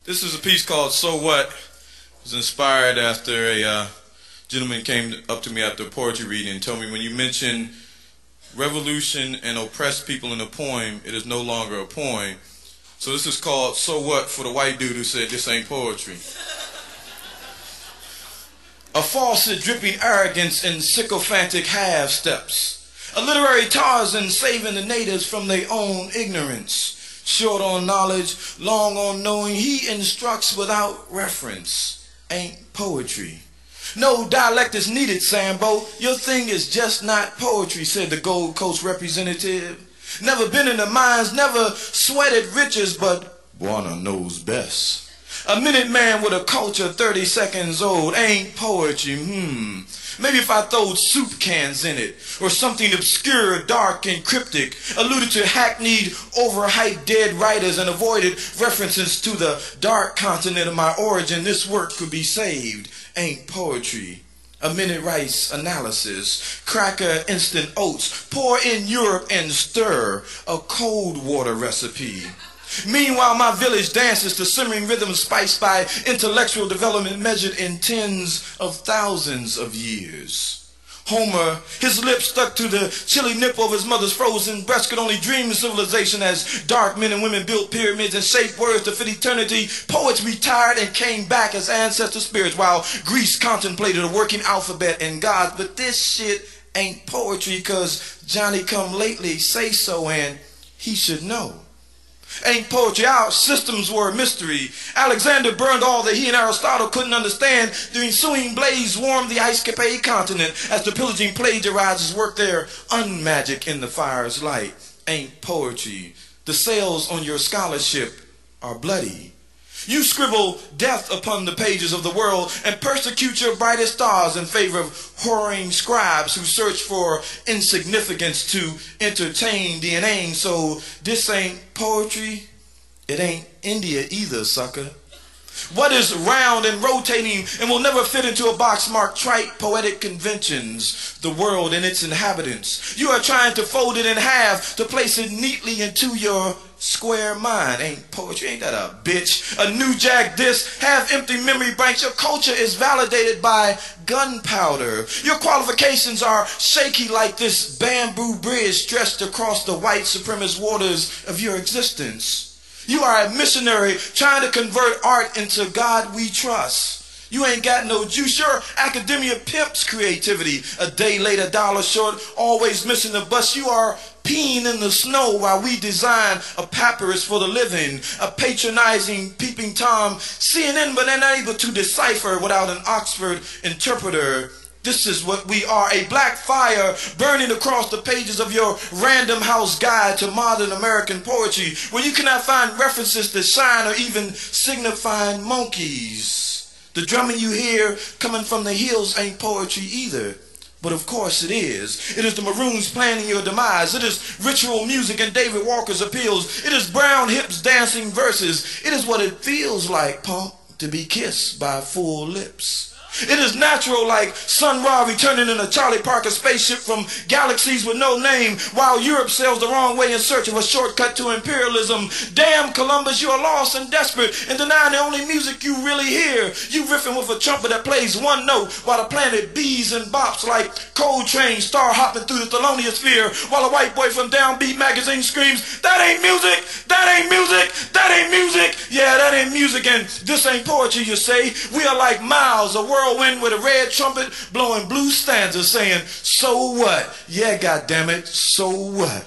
This is a piece called So What. It was inspired after a gentleman came up to me after a poetry reading and told me, when you mention revolution and oppressed people in a poem, it is no longer a poem. So this is called So What for the white dude who said this ain't poetry. A falsehood dripping arrogance in sycophantic half-steps. A literary Tarzan saving the natives from their own ignorance. Short on knowledge, long on knowing, he instructs without reference. Ain't poetry. No dialect is needed, Sambo. Your thing is just not poetry, said the Gold Coast representative. Never been in the mines, never sweated riches, but Buana knows best. A minute man with a culture 30 seconds old ain't poetry. Maybe if I throwed soup cans in it, or something obscure, dark, and cryptic, alluded to hackneyed, overhyped dead writers and avoided references to the dark continent of my origin, this work could be saved. Ain't poetry. A minute rice analysis, cracker instant oats, pour in Europe and stir, a cold water recipe. Meanwhile, my village dances to simmering rhythms spiced by intellectual development measured in tens of thousands of years. Homer, his lips stuck to the chilly nipple of his mother's frozen breast, could only dream of civilization as dark men and women built pyramids and shaped words to fit eternity. Poets retired and came back as ancestor spirits while Greece contemplated a working alphabet and gods. But this shit ain't poetry because Johnny come lately say so and he should know. Ain't poetry. Our systems were a mystery. Alexander burned all that he and Aristotle couldn't understand. The ensuing blaze warmed the ice-capade continent as the pillaging plagiarizers worked their unmagic in the fire's light. Ain't poetry. The sales on your scholarship are bloody. You scribble death upon the pages of the world and persecute your brightest stars in favor of whoring scribes who search for insignificance to entertain the inane. So this ain't poetry. It ain't India either, sucker. What is round and rotating and will never fit into a box marked trite poetic conventions? The world and its inhabitants. You are trying to fold it in half to place it neatly into your square mind. Ain't poetry. Ain't that a bitch? A new jack disc, half empty memory banks. Your culture is validated by gunpowder. Your qualifications are shaky like this bamboo bridge stretched across the white supremacist waters of your existence. You are a missionary trying to convert art into God we trust. You ain't got no juice. Your academia pimps creativity. A day late, $1 short, always missing the bus. You are peeing in the snow while we design a papyrus for the living. A patronizing peeping Tom, CNN but unable to decipher without an Oxford interpreter. This is what we are, a black fire burning across the pages of your Random House Guide to Modern American Poetry, where you cannot find references to shine or even signifying monkeys. The drumming you hear coming from the hills ain't poetry either. But of course it is. It is the Maroons planning your demise. It is ritual music and David Walker's appeals. It is brown hips dancing verses. It is what it feels like, punk, to be kissed by full lips. It is natural like Sun Ra returning in a Charlie Parker spaceship from galaxies with no name while Europe sails the wrong way in search of a shortcut to imperialism. Damn Columbus, you are lost and desperate and denying the only music you really hear. You riffing with a trumpet that plays one note while the planet bees and bops like Coltrane star hopping through the Thelonious sphere while a white boy from Downbeat magazine screams, "That ain't music! That ain't music! That ain't music! Yeah, that ain't music and this ain't poetry," you say. We are like Miles, a whirlwind with a red trumpet blowing blue stanzas saying, "So what? Yeah, goddammit, so what?"